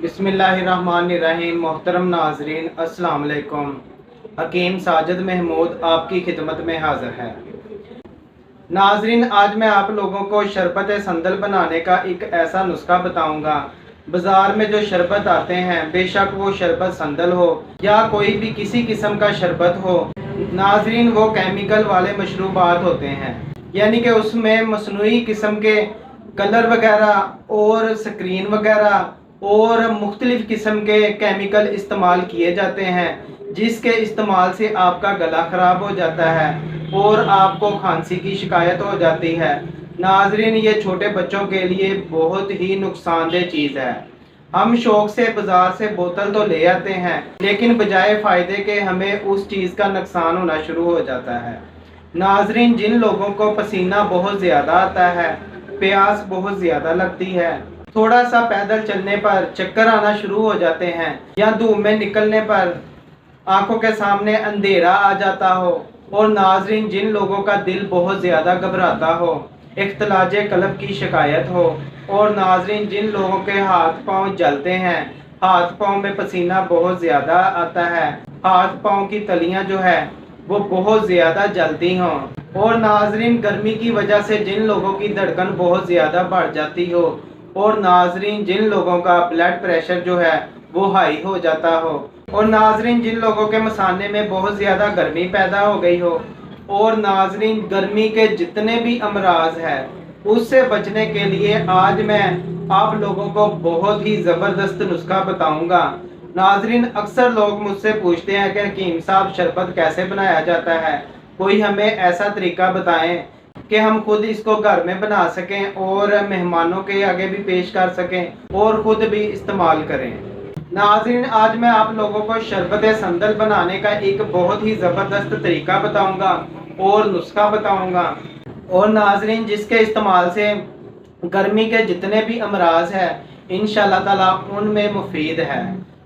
बिस्मिल्लाहिर्रहमानिर्रहीम। मोहतरम नाजरीन, अस्सलाम वालेकुम। हकीम साजिद महमूद आपकी खिदमत में हाजिर है। नाजरीन, आज मैं आप लोगों को शरबत संदल बनाने का एक ऐसा नुस्खा बताऊंगा। बाज़ार में जो शरबत आते हैं, बेशक वो शरबत संदल हो या कोई भी किसी किस्म का शरबत हो, नाजरीन वो केमिकल वाले मशरूबात होते हैं, यानी कि उसमें मसनूई किस्म के कलर वगैरह और स्क्रीन वगैरह और मुख्तलिफ किस्म के केमिकल इस्तेमाल किए जाते हैं, जिसके इस्तेमाल से आपका गला ख़राब हो जाता है और आपको खांसी की शिकायत हो जाती है। नाजरीन, ये छोटे बच्चों के लिए बहुत ही नुकसानदेह चीज़ है। हम शौक से बाज़ार से बोतल तो ले आते हैं, लेकिन बजाय फ़ायदे के हमें उस चीज़ का नुकसान होना शुरू हो जाता है। नाजरीन, जिन लोगों को पसीना बहुत ज़्यादा आता है, प्यास बहुत ज़्यादा लगती है, थोड़ा सा पैदल चलने पर चक्कर आना शुरू हो जाते हैं, या धूप में निकलने पर आंखों के सामने अंधेरा आ जाता हो, और नाजरीन जिन लोगों का दिल बहुत ज़्यादा घबराता हो, इख्तिलाज कल्ब की शिकायत हो, और नाजरीन जिन लोगों के हाथ पांव जलते हैं, हाथ पांव में पसीना बहुत ज़्यादा आता है, हाथ पांव की तलियां जो है वो बहुत ज़्यादा जलती हों, और नाजरीन गर्मी की वजह से जिन लोगों की धड़कन बहुत ज़्यादा बढ़ जाती हो, और नाजरीन जिन लोगों का ब्लड प्रेशर जो है वो हाई हो जाता हो, और नाजरीन जिन लोगों के मसाने में बहुत ज़्यादा गर्मी पैदा हो गई हो, और नाजरीन गर्मी के जितने भी अमराज है उससे बचने के लिए आज मैं आप लोगों को बहुत ही ज़बरदस्त नुस्खा बताऊंगा। नाजरीन, अक्सर लोग मुझसे पूछते हैं कि हकीम साहब शरबत कैसे बनाया जाता है, कोई हमें ऐसा तरीका बताएं कि हम खुद इसको घर में बना सकें और मेहमानों के आगे भी पेश कर सकें और खुद भी इस्तेमाल करें। नाज़रीन, आज मैं आप लोगों को शरबत संदल बनाने का एक बहुत ही ज़बरदस्त तरीका बताऊंगा और नुस्खा बताऊंगा, और नाज़रीन जिसके इस्तेमाल से गर्मी के जितने भी अमराज है इंशाअल्लाह ताला उनमें मुफीद है,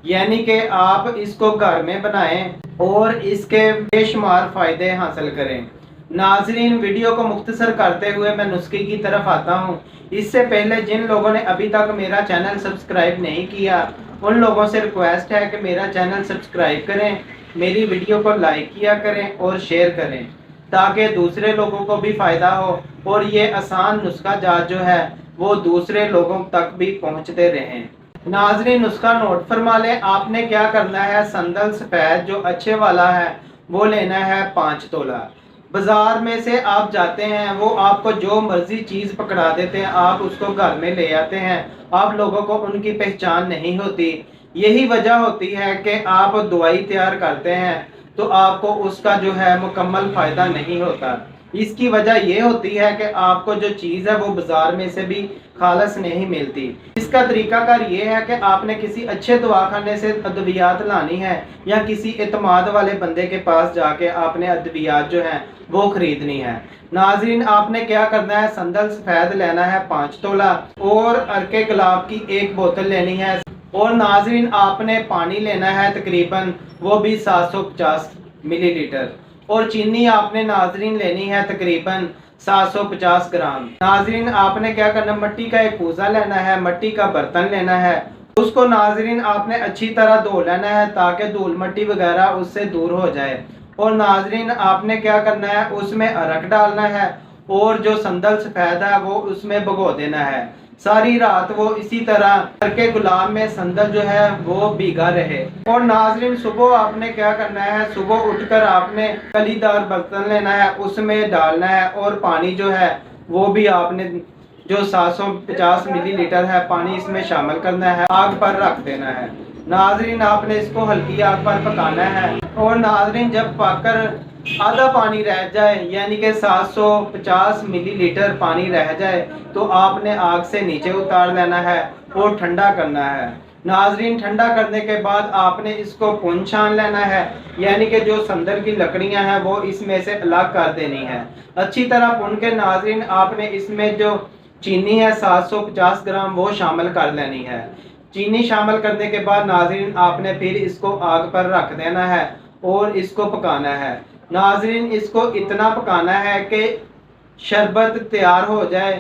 यानी कि आप इसको घर में बनाएं और इसके बेशुमार फ़ायदे हासिल करें। नाजरीन, वीडियो को मुख्तसर करते हुए मैं नुस्खे की तरफ आता हूँ। इससे पहले जिन लोगों ने अभी तक मेरा चैनल सब्सक्राइब नहीं किया, उन लोगों से रिक्वेस्ट है कि मेरा चैनल सब्सक्राइब करें, मेरी वीडियो को लाइक किया करें और शेयर करें, ताकि दूसरे लोगों को भी फ़ायदा हो और ये आसान नुस्खा जात जो है वो दूसरे लोगों तक भी पहुँचते रहें। नाजरीन, नुस्खा नोट फरमा लें। आपने क्या करना है, संदल सफ़ेद जो अच्छे वाला है वो लेना है 5 तोला। बाज़ार में से आप जाते हैं, वो आपको जो मर्जी चीज़ पकड़ा देते हैं, आप उसको घर में ले आते हैं, आप लोगों को उनकी पहचान नहीं होती। यही वजह होती है कि आप दवाई तैयार करते हैं तो आपको उसका जो है मुकम्मल फ़ायदा नहीं होता। इसकी वजह ये होती है कि आपको जो चीज़ है वो बाज़ार में से भी खालस नहीं मिलती। इसका तरीकाकार ये है कि आपने किसी अच्छे दवाखाने से अद्वियात लानी है या किसी एतमाद वाले बंदे के पास जाके आपने अद्वियात जो है वो खरीदनी है। नाजरीन, आपने क्या करना है, संदल सफ़ेद लेना है 5 तोला और अरके गुलाब की 1 बोतल लेनी है, और नाजरीन आपने पानी लेना है तकरीबन वो भी 750 मिलीलीटर, और चीनी आपने नाजरीन लेनी है तकरीबन 750 ग्राम। नाजरीन आपने क्या करना, मिट्टी का एक कूजा लेना है, मिट्टी का बर्तन लेना है, उसको नाजरीन आपने अच्छी तरह धो लेना है ताकि धूल मिट्टी वगैरह उससे दूर हो जाए, और नाजरीन आपने क्या करना है, उसमें अरक डालना है और जो संदल सफ़ेद है वो उसमें भिगो देना है। सारी रात वो इसी तरह करके गुलाब में संदल जो है वो भीगा रहे, और नाजरीन सुबह आपने क्या करना है, सुबह उठकर आपने कलीदार बर्तन लेना है, उसमें डालना है, और पानी जो है वो भी आपने जो 750 मिलीलीटर है पानी इसमें शामिल करना है, आग पर रख देना है। नाजरीन आपने इसको हल्की आग पर पकाना है, और नाजरीन जब पककर आधा पानी रह जाए यानी कि 750 मिलीलीटर पानी रह जाए तो आपने आग से नीचे उतार लेना है और ठंडा करना है। नाजरीन ठंडा करने के बाद आपने इसको पुन छान लेना है, यानी कि जो संदल की लकड़ियां हैं वो इसमें से अलग कर देनी है। अच्छी तरह पुन के नाजरीन आपने इसमें जो चीनी है 750 ग्राम वो शामिल कर लेनी है। चीनी शामिल करने के बाद नाजरीन आपने फिर इसको आग पर रख देना है और इसको पकाना है। नाजरीन इसको इतना पकाना है कि शरबत तैयार हो जाए,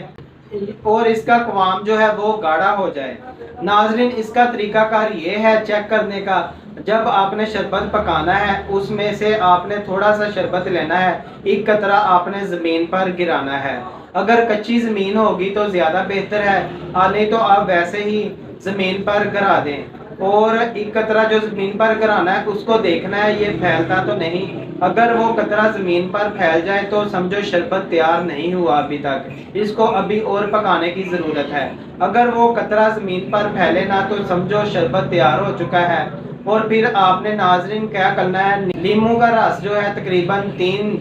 और इसका क़वाम जो है वो गाढ़ा हो जाए। नाज़रीन, इसका तरीका कार ये है चेक करने का, जब आपने शरबत पकाना है उसमें से आपने थोड़ा सा शरबत लेना है, एक कतरा आपने ज़मीन पर गिराना है। अगर कच्ची ज़मीन होगी तो ज़्यादा बेहतर है, नहीं तो आप वैसे ही ज़मीन पर गिरा दें। और एक कतरा जो ज़मीन पर गिराना है उसको देखना है ये फैलता तो नहीं। अगर वो कतरा ज़मीन पर फैल जाए तो समझो शरबत तैयार नहीं हुआ अभी तक, इसको अभी और पकाने की ज़रूरत है। अगर वो कतरा ज़मीन पर फैले ना तो समझो शरबत तैयार हो चुका है। और फिर आपने नाज़रीन क्या करना है, नींबू का रस जो है तकरीबन 3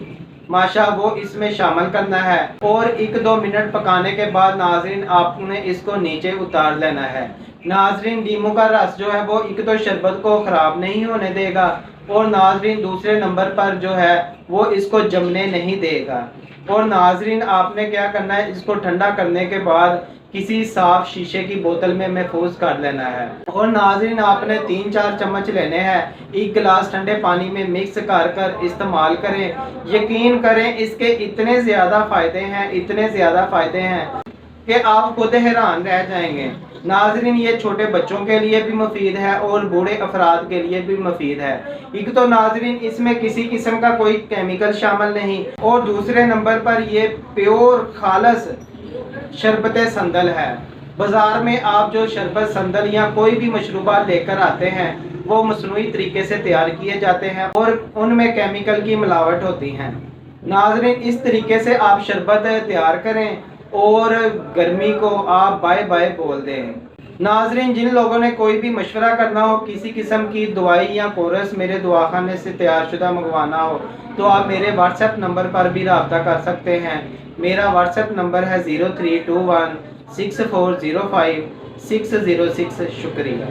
माशा वो इसमें शामिल करना है। और 1-2 मिनट पकाने के बाद नाज़रीन आपने इसको नीचे उतार लेना है। नाज़रीन, नींबू का रस जो है वो एक तो शरबत को ख़राब नहीं होने देगा, और नाज़रीन दूसरे नंबर पर जो है वो इसको जमने नहीं देगा। और नाज़रीन आपने क्या करना है, इसको ठंडा करने के बाद किसी साफ शीशे की बोतल में महफूज कर लेना है। और नाज़रीन आपने 3-4 चम्मच लेने हैं, 1 गिलास ठंडे पानी में मिक्स कर इस्तेमाल करें। यकीन करें इसके इतने ज़्यादा फ़ायदे हैं, इतने ज़्यादा फ़ायदे हैं कि आप खुद हैरान रह जाएंगे। नाज़रीन, ये छोटे बच्चों के लिए भी मुफीद है और बूढ़े अफराद के लिए भी मुफीद है। एक तो नाज़रीन इसमें किसी किस्म का कोई केमिकल शामिल नहीं, और दूसरे नंबर पर ये प्योर खालस शरबत संदल है। बाज़ार में आप जो शरबत संदल या कोई भी मशरूबा लेकर आते हैं वो मसनूई तरीके से तैयार किए जाते हैं और उनमें केमिकल की मिलावट होती है। नाज़रीन, इस तरीके से आप शरबत तैयार करें और गर्मी को आप बाय बाय बोल दें। नाज़रीन, जिन लोगों ने कोई भी मशवरा करना हो, किसी किस्म की दवाई या कोरस मेरे दवाखाने से तैयार शुदा मंगवाना हो, तो आप मेरे व्हाट्सएप नंबर पर भी रब्ता कर सकते हैं। मेरा व्हाट्सएप नंबर है 0321 6405 606। शुक्रिया।